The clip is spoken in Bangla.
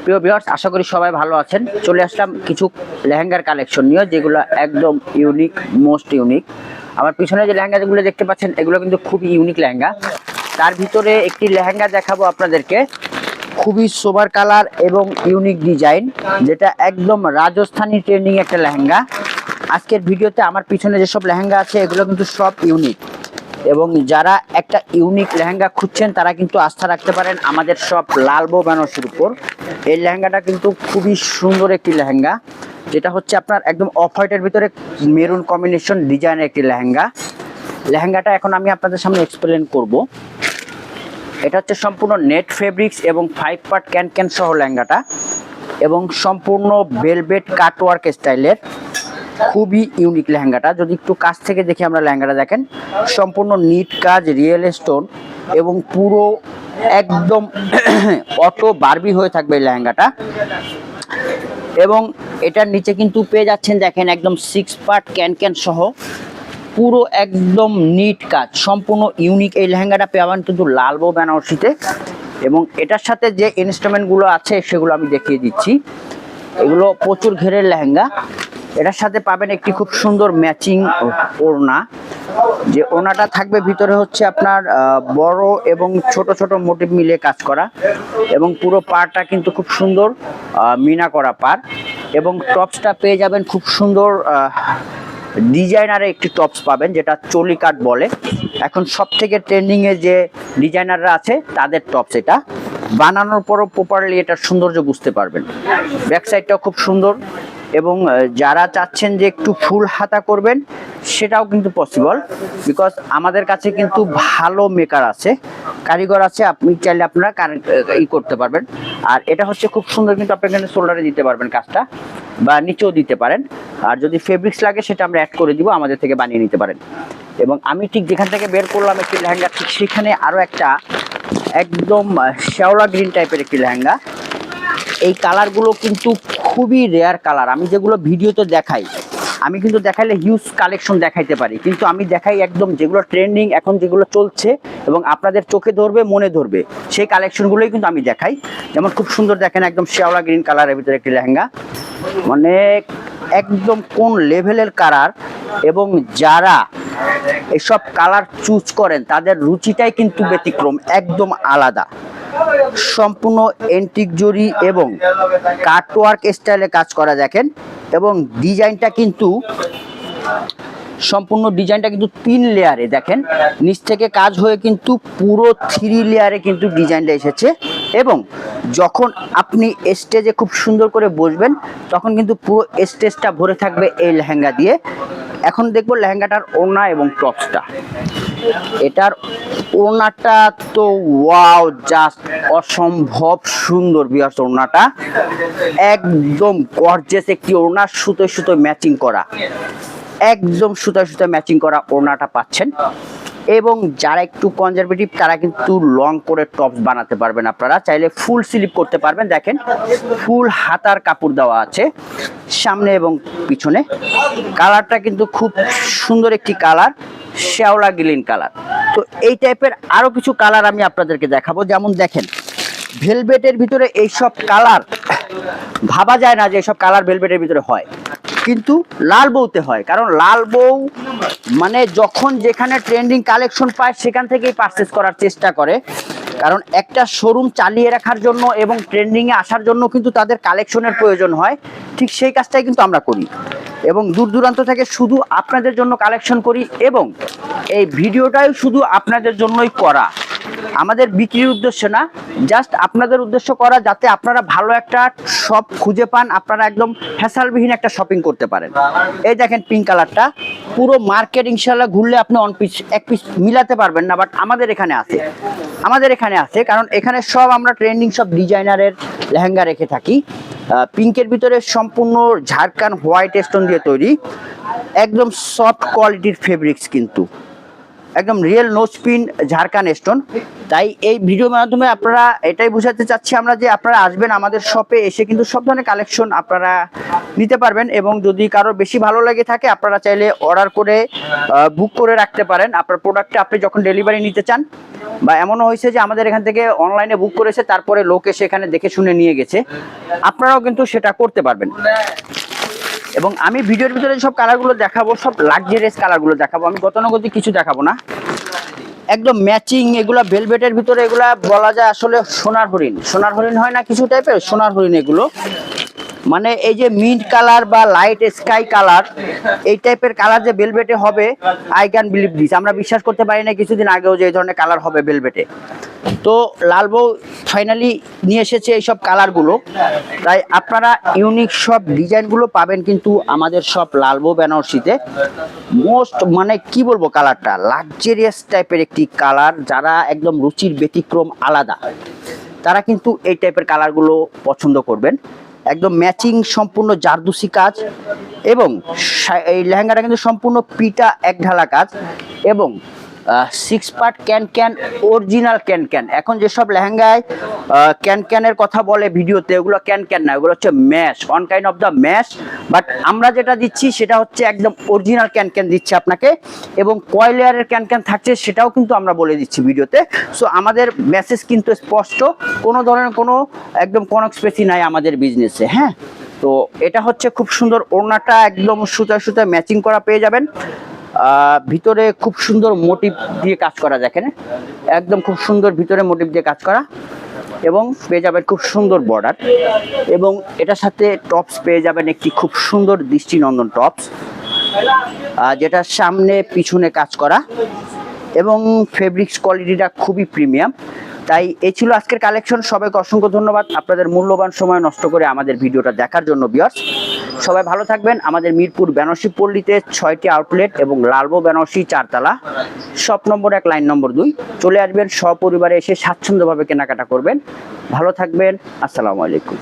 প্রিয় ভিউয়ার্স, আশা করি সবাই ভালো আছেন। চলে আসলাম কিছু লেহেঙ্গার কালেকশন নিয়ে, যেগুলো একদম ইউনিক, মোস্ট ইউনিক। আমার পিছনে যে লেহেঙ্গাগুলো দেখতে পাচ্ছেন, এগুলো কিন্তু খুবই ইউনিক লেহেঙ্গা। তার ভিতরে একটি লেহেঙ্গা দেখাবো আপনাদেরকে, খুবই সোবার কালার এবং ইউনিক ডিজাইন, যেটা একদম রাজস্থানী ট্রেন্ডিং একটা লেহেঙ্গা। আজকের ভিডিওতে আমার পিছনে যেসব লেহেঙ্গা আছে, এগুলো কিন্তু সব ইউনিক, এবং যারা একটা ইউনিক লেহেঙ্গা খুঁজছেন তারা কিন্তু আস্থা রাখতে পারেন আমাদের সব লালবো বেনারসির উপর। এই লেহেঙ্গাটা কিন্তু খুবই সুন্দর একটি লেহেঙ্গা, যেটা হচ্ছে আপনার একদম অফ হোয়াইটের ভিতরে মেরুন কম্বিনেশন ডিজাইনের একটি লেহেঙ্গা। লেহেঙ্গাটা এখন আমি আপনাদের সামনে এক্সপ্লেন করব। এটা হচ্ছে সম্পূর্ণ নেট ফেব্রিক্স এবং 5 পার্ট ক্যান সহ লেহেঙ্গাটা, এবং সম্পূর্ণ ভেলভেট কাটওয়ার্ক স্টাইলের খুবই ইউনিক লেহেঙ্গাটা। যদি একটু কাছ থেকে দেখি আমরা লেহেঙ্গাটা, দেখেন সম্পূর্ণ নিট কাজ, রিয়েল স্টোন, এবং পুরো একদম অটো বারবি হয়ে থাকবে এই লেহেঙ্গাটা। এবং এটার নিচে কিন্তু পেয়ে যাচ্ছেন, দেখেন একদম 6 পার্ট ক্যান সহ পুরো একদম নিট কাজ, সম্পূর্ণ ইউনিক এই লেহেঙ্গাটা পাবেন কিন্তু লালবো বেনারসিতে। এবং এটার সাথে যে ইনস্ট্রুমেন্টগুলো আছে সেগুলো আমি দেখিয়ে দিচ্ছি। এগুলো প্রচুর ঘেরের লেহেঙ্গা। এটার সাথে পাবেন একটি খুব সুন্দর ম্যাচিং ওড়না, যে ওড়নাটা থাকবে ভিতরে হচ্ছে আপনার বড় এবং ছোট ছোট মোটিভ মিলিয়ে কাজ করা, এবং পুরো পাড়টা কিন্তু খুব সুন্দর মিনা করা পাড়। এবং টপসটা পেয়ে যাবেন খুব সুন্দর ডিজাইনারে একটি টপস পাবেন, যেটা চলি কাট বলে। এখন সব থেকে ট্রেন্ডিংয়ে যে ডিজাইনাররা আছে তাদের টপস এটা। বানানোর পরও প্রপারলি এটার সৌন্দর্য বুঝতে পারবেন। ব্যাক সাইডটাও খুব সুন্দর, এবং যারা চাচ্ছেন যে একটু ফুল হাতা করবেন সেটাও কিন্তু পসিবল, বিকজ আমাদের কাছে কিন্তু ভালো মেকার আছে, কারিগর আছে, আপনি চাইলে আপনারা করতে পারবেন। আর এটা হচ্ছে খুব সুন্দর, কিন্তু আপনি এখানে শোল্ডারে দিতে পারবেন কাজটা, বা নিচেও দিতে পারেন। আর যদি ফেব্রিক্স লাগে সেটা আমরা অ্যাড করে দিব, আমাদের থেকে বানিয়ে নিতে পারেন। এবং আমি ঠিক যেখান থেকে বের করলাম একটি লেহেঙ্গা, ঠিক সেখানে আরও একটা একদম শ্যাওলা গ্রিন টাইপের একটি লেহেঙ্গা। এই কালারগুলো কিন্তু খুবই রেয়ার কালার। আমি যেগুলো ভিডিওতে দেখাই, আমি কিন্তু দেখাইলে হিউজ কালেকশন দেখাইতে পারি, কিন্তু আমি দেখাই একদম যেগুলো ট্রেন্ডিং, এখন যেগুলো চলছে এবং আপনাদের চোখে ধরবে, মনে ধরবে, সেই কালেকশনগুলোই কিন্তু আমি দেখাই। যেমন খুব সুন্দর দেখেন একদম শ্যাওলা গ্রিন কালারের ভিতরে একটি লেহেঙ্গা, মানে একদম কোন লেভেলের কালার। এবং যারা এসব কালার চুজ করেন তাদের রুচিটাই কিন্তু ব্যতিক্রম, একদম আলাদা। সম্পূর্ণ এন্টিক জরি এবং কাটওয়ার্ক স্টাইলে কাজ করা দেখেন, এবং ডিজাইনটা কিন্তু সম্পূর্ণ ডিজাইনটা কিন্তু 3 লেয়ারে, দেখেন নিচ থেকে কাজ হয়ে কিন্তু পুরো 3 লেয়ারে কিন্তু ডিজাইনটা এসেছে। এবং যখন আপনি স্টেজে খুব সুন্দর করে বসবেন, তখন কিন্তু পুরো স্টেজটা ভরে থাকবে এই লেহেঙ্গা দিয়ে। এখন দেখবো লেহেঙ্গাটার ওড়না এবং টপসটা। এটার ওড়নাটা তো ওয়াও, জাস্ট অসম্ভব সুন্দর ভিউয়ার্স। ওড়নাটা একদম গর্জিয়াস একটি ওড়না, সুতোয় সুতোয় ম্যাচিং করা, একদম সুতোয় সুতোয় ম্যাচিং করা ওড়নাটা পাচ্ছেন। এবং যারা একটু কনজারভেটিভ তারা কিন্তু লং করে টপস বানাতে পারবেন, আপনারা চাইলে ফুল স্লিপ করতে পারবেন। দেখেন ফুল হাতার কাপড় দেওয়া আছে সামনে এবং পিছনে। কালারটা কিন্তু খুব সুন্দর একটি কালার, শ্যাওলা গ্রিন কালার। তো এই টাইপের আরো কিছু কালার আমি আপনাদেরকে দেখাবো। যেমন দেখেন ভেলভেটের ভিতরে এইসব কালার ভাবা যায় না যে এইসব কালার ভেলভেটের ভিতরে হয়, কিন্তু লাল বউতে হয়। কারণ লাল বউ মানে যখন যেখানে ট্রেন্ডিং কালেকশন পায় সেখান থেকেই পারচেস করার চেষ্টা করে, কারণ একটা শোরুম চালিয়ে রাখার জন্য এবং ট্রেন্ডিংয়ে আসার জন্য কিন্তু তাদের কালেকশনের প্রয়োজন হয়। ঠিক সেই কাজটাই কিন্তু আমরা করি, এবং দূর দূরান্ত থেকে শুধু আপনাদের জন্য কালেকশন করি, এবং এই ভিডিওটাই শুধু আপনাদের জন্যই করা। আমাদের বিক্রির উদ্দেশ্য না, জাস্ট আপনাদের উদ্দেশ্য করা, যাতে আপনারা ভালো একটা শপ খুঁজে পান, আপনারা একদম হ্যাসালবিহীন একটা শপিং করতে পারেন। এই দেখেন পিঙ্ক কালারটা, পুরো মার্কেট ইনশাল্লাহ ঘুরলে আপনি এক পিস মিলাতে পারবেন না, বাট আমাদের এখানে আছে, কারণ এখানে সব আমরা ট্রেন্ডিং সব ডিজাইনারের লেহেঙ্গা রেখে থাকি। পিঙ্কের ভিতরে সম্পূর্ণ ঝাড়খান হোয়াইট স্টোন দিয়ে তৈরি, একদম সফট কোয়ালিটির ফেব্রিক্স, কিন্তু একদম রিয়েল নো স্পিন ঝাড়খান স্টোন। তাই এই ভিডিওর মাধ্যমে আপনারা এটাই বোঝাতে চাচ্ছি আমরা, যে আপনারা আসবেন আমাদের শপে, এসে কিন্তু সব ধরনের কালেকশন আপনারা নিতে পারবেন। এবং যদি কারো বেশি ভালো লেগে থাকে, আপনারা চাইলে অর্ডার করে বুক করে রাখতে পারেন আপনার প্রোডাক্টটা। আপনি যখন ডেলিভারি নিতে চান বা এমনও হয়েছে যে আমাদের এখান থেকে অনলাইনে বুক করেছে, তারপরে লোক এসে এখানে দেখে শুনে নিয়ে গেছে। আপনারাও কিন্তু সেটা করতে পারবেন। এবং আমি ভিডিওর ভিতরে সব কালারগুলো দেখাবো, সব লাক্সারিয়াস কালারগুলো দেখাবো, আমি গতানুগতিক কিছু দেখাবো না। একদম ম্যাচিং, এগুলা ভেলভেটের ভিতরে, এগুলা বলা যায় আসলে সোনার হরিণ। সোনার হরিণ হয় না কিছু টাইপের, সোনার হরিণ এগুলো। মানে এই যে মিন্ট কালার বা লাইট স্কাই কালার, এই টাইপের কালার যে ভেলভেটে হবে, আই ক্যান বিলিভ দিস। আমরা বিশ্বাস করতে পারি না কিছুদিন আগেও যে এই ধরনের কালার হবে ভেলভেটে। তো লাল বউ ফাইনালি নিয়ে এসেছে এইসব কালারগুলো। তাই আপনারা ইউনিক সব ডিজাইনগুলো পাবেন কিন্তু আমাদের সব লাল বউ বেনারসিতে। মোস্ট মানে কি বলবো, কালারটা লাক্সারিয়াস টাইপের একটি কালার। যারা একদম রুচির ব্যতিক্রম আলাদা, তারা কিন্তু এই টাইপের কালারগুলো পছন্দ করবেন। একদম ম্যাচিং, সম্পূর্ণ জারদুসি কাজ, এবং এই লেহেঙ্গাটা কিন্তু সম্পূর্ণ পিটা এক ঢালা কাজ, এবং 6 পার্ট ক্যান অরিজিনাল ক্যান। এখন যেসব লেহেঙ্গায় ক্যানের কথা বলে ভিডিওতে, ওগুলো ক্যান না, ওগুলো হচ্ছে mash, one kind of the mash. But আমরা যেটা দিচ্ছি সেটা হচ্ছে একদম অরিজিনাল ক্যান দিচ্ছি আপনাকে, এবং কয় লেয়ারের ক্যান থাকছে সেটাও কিন্তু আমরা বলে দিচ্ছি ভিডিওতে। সো আমাদের মেসেজ কিন্তু স্পষ্ট, কোনো ধরনের কোনো একদম কনস্পেসি নাই আমাদের বিজনেসে। হ্যাঁ, তো এটা হচ্ছে খুব সুন্দর, ওড়নাটা একদম সুতায় ম্যাচিং করা পেয়ে যাবেন। ভিতরে খুব সুন্দর মোটিভ দিয়ে কাজ করা, দেখেন একদম খুব সুন্দর ভিতরে মোটিভ দিয়ে কাজ করা, এবং পেয়ে যাবেন খুব সুন্দর বর্ডার। এবং এটার সাথে টপস পেয়ে যাবেন একটি খুব সুন্দর দৃষ্টিনন্দন টপস, যেটার সামনে পিছনে কাজ করা, এবং ফেব্রিক্স কোয়ালিটিটা খুবই প্রিমিয়াম। তাই এই ছিল আজকের কালেকশন। সবাইকে অসংখ্য ধন্যবাদ আপনাদের মূল্যবান সময় নষ্ট করে আমাদের ভিডিওটা দেখার জন্য। ভিউয়ার্স, সবাই ভালো থাকবেন। আমাদের মিরপুর বেনারসি পল্লীতে 6টি আউটলেট এবং লাল বউ বেনারসি 4 তলা, শপ নম্বর 1, লাইন নম্বর 2। চলে আসবেন, সপরিবারে এসে স্বাচ্ছন্দ্যভাবে কেনাকাটা করবেন। ভালো থাকবেন, আসসালামু আলাইকুম।